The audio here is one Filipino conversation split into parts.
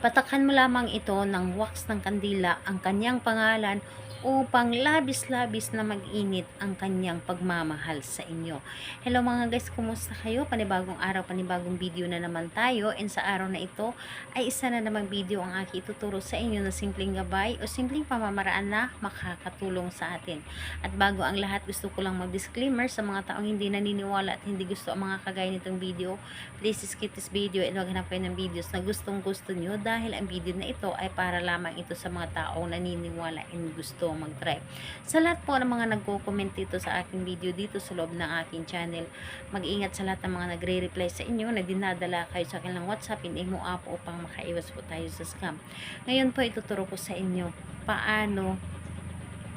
Patakan mo lamang ito ng wax ng kandila ang kanyang pangalan upang labis-labis na mag-init ang kanyang pagmamahal sa inyo. Hello mga guys, kumusta kayo? Panibagong araw, panibagong video na naman tayo, and sa araw na ito ay isa na namang video ang aking ituturo sa inyo na simpleng gabay o simpleng pamamaraan na makakatulong sa atin. At bago ang lahat, gusto ko lang mag-disclaimer sa mga taong hindi naniniwala at hindi gusto ang mga kagaya nitong video. Please skip this video and maghanap kayo ng videos na gustong gusto nyo, dahil ang video na ito ay para lamang ito sa mga taong naniniwala and gusto mag-try. Sa lahat po ng mga nagko-comment dito sa aking video dito sa loob ng aking channel, mag-ingat sa lahat ng mga nagre-reply sa inyo na dinadala kayo sa akin ng WhatsApp in Imo app upang makaiwas po tayo sa scam. Ngayon po ituturo ko sa inyo paano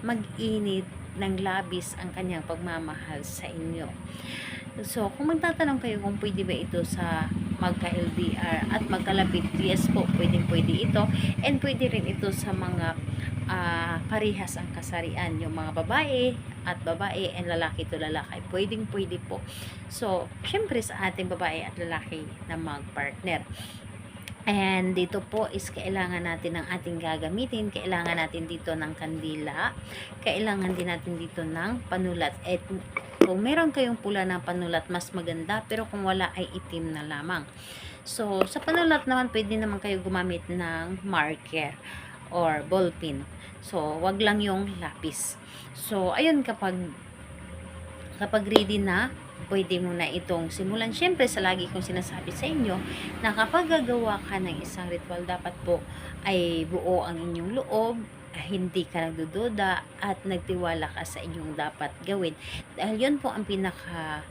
mag-init ng labis ang kanyang pagmamahal sa inyo. So, kung magtatanong kayo kung pwede ba ito sa magka-LDR at magkalapit, yes po, pwede ito, and pwede rin ito sa mga parihas ang kasarian, yung mga babae at babae and lalaki to lalaki, pwede po. So, syempre sa ating babae at lalaki na mag-partner. And dito po is kailangan natin ng ating gagamitin. Kailangan natin dito ng kandila. Kailangan din natin dito ng panulat. At kung meron kayong pula na panulat, mas maganda. Pero kung wala ay itim na lamang. So, sa panulat naman, pwede naman kayo gumamit ng marker or ballpen. So, wag lang yung lapis. So, ayun, kapag ready na, pwede mo na itong simulan. Siyempre, sa lagi kong sinasabi sa inyo na kapag gagawa ka ng isang ritual, dapat po ay buo ang inyong loob, hindi ka nagdududa at nagtiwala ka sa inyong dapat gawin. Dahil yun po ang pinaka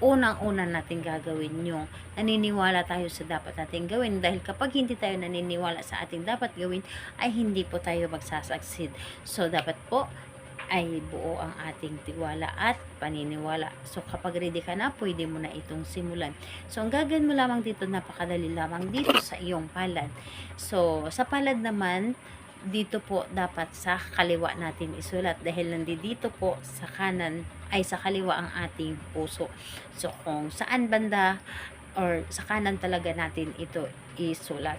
unang-una natin gagawin, yung naniniwala tayo sa dapat natin gawin. Dahil kapag hindi tayo naniniwala sa ating dapat gawin, ay hindi po tayo magsasucceed. So, dapat po ay buo ang ating tiwala at paniniwala. So, kapag ready ka na, pwede mo na itong simulan. So, ang gagawin mo lamang dito, napakadali lamang dito sa iyong palad. So, sa palad naman, dito po dapat sa kaliwa natin isulat, dahil nandito po sa kanan ay sa kaliwa ang ating puso. So, kung saan banda or sa kanan talaga natin ito isulat.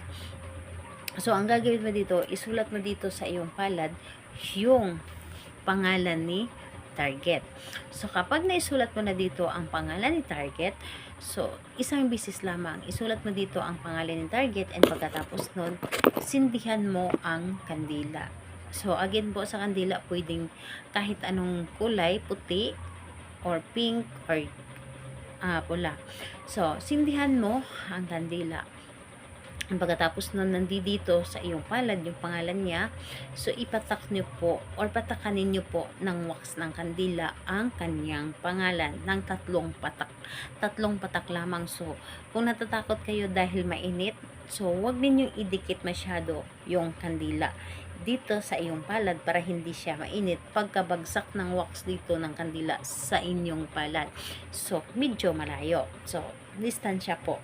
So, ang gagawin mo dito, isulat mo dito sa iyong palad yung pangalan ni target. So, kapag naisulat mo na dito ang pangalan ni target, so, isang bisis lamang, isulat mo dito ang pangalan ni target, and pagkatapos nun, sindihan mo ang kandila. So, again po sa kandila, pwedeng kahit anong kulay, puti, or pink, or pula. So, sindihan mo ang kandila. Pagkatapos nun, nandito sa iyong palad yung pangalan niya, so ipatak nyo po or patakanin nyo po ng wax ng kandila ang kanyang pangalan ng 3 patak. 3 patak lamang. So, kung natatakot kayo dahil mainit, so wag ninyong idikit masyado yung kandila dito sa iyong palad para hindi siya mainit pagkabagsak ng wax dito ng kandila sa inyong palad. So, medyo malayo. So, distansya po.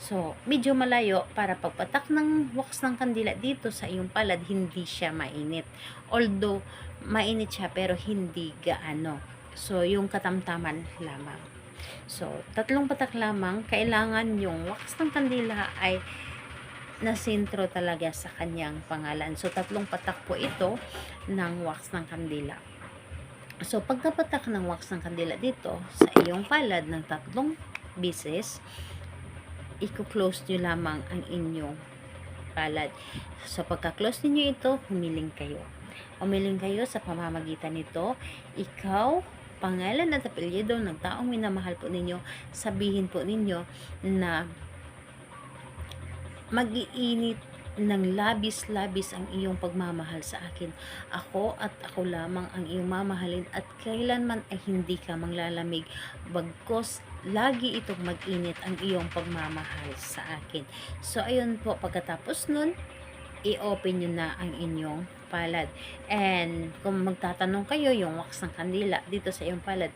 So, medyo malayo para pagpatak ng wax ng kandila dito sa iyong palad, hindi siya mainit. Although, mainit siya pero hindi gaano. So, yung katamtaman lamang. So, 3 patak lamang. Kailangan yung wax ng kandila ay nasintro talaga sa kanyang pangalan. So, 3 patak po ito ng wax ng kandila. So, pagkapatak ng wax ng kandila dito sa iyong palad ng 3 bisis, i-close nyo lamang ang inyong palad. So, pagka-close niyo ito, humiling kayo. Humiling kayo sa pamamagitan nito. Ikaw, pangalan at apelyido ng taong minamahal po ninyo, sabihin po ninyo na mag-iinit ng labis-labis ang iyong pagmamahal sa akin. Ako at ako lamang ang iyong mamahalin at kailanman ay hindi ka manglalamig, bagkos lagi itong mag-init ang iyong pagmamahal sa akin. So, ayun po, pagkatapos nun, i-open nyo na ang inyong palad. And kung magtatanong kayo, yung wax ng kandila dito sa iyong palad,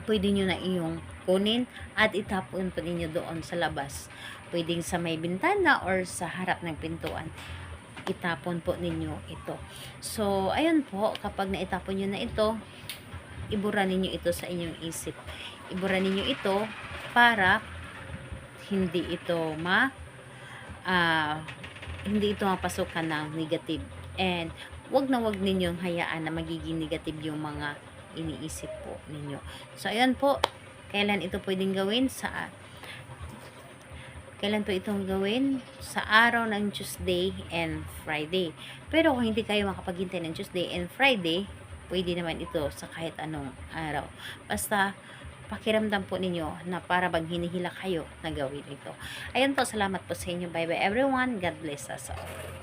pwede nyo na iyong kunin at itapon po ninyo doon sa labas. Pwedeng sa may bintana or sa harap ng pintuan. Itapon po ninyo ito. So, ayun po, kapag naitapon nyo na ito, ibura ninyo ito sa inyong isip. Ibura ninyo ito para hindi ito hindi ito mapasukan ng negative. And wag na wag ninyong hayaan na magiging negative yung mga iniisip po ninyo. So, ayan po, kailan po itong gawin? Sa araw ng Tuesday and Friday. Pero kung hindi kayo makapaghintay ng Tuesday and Friday, pwede naman ito sa kahit anong araw. Basta, pakiramdam po ninyo na para bang hinihila kayo na gawin ito. Ayun po, salamat po sa inyo. Bye bye everyone. God bless us all.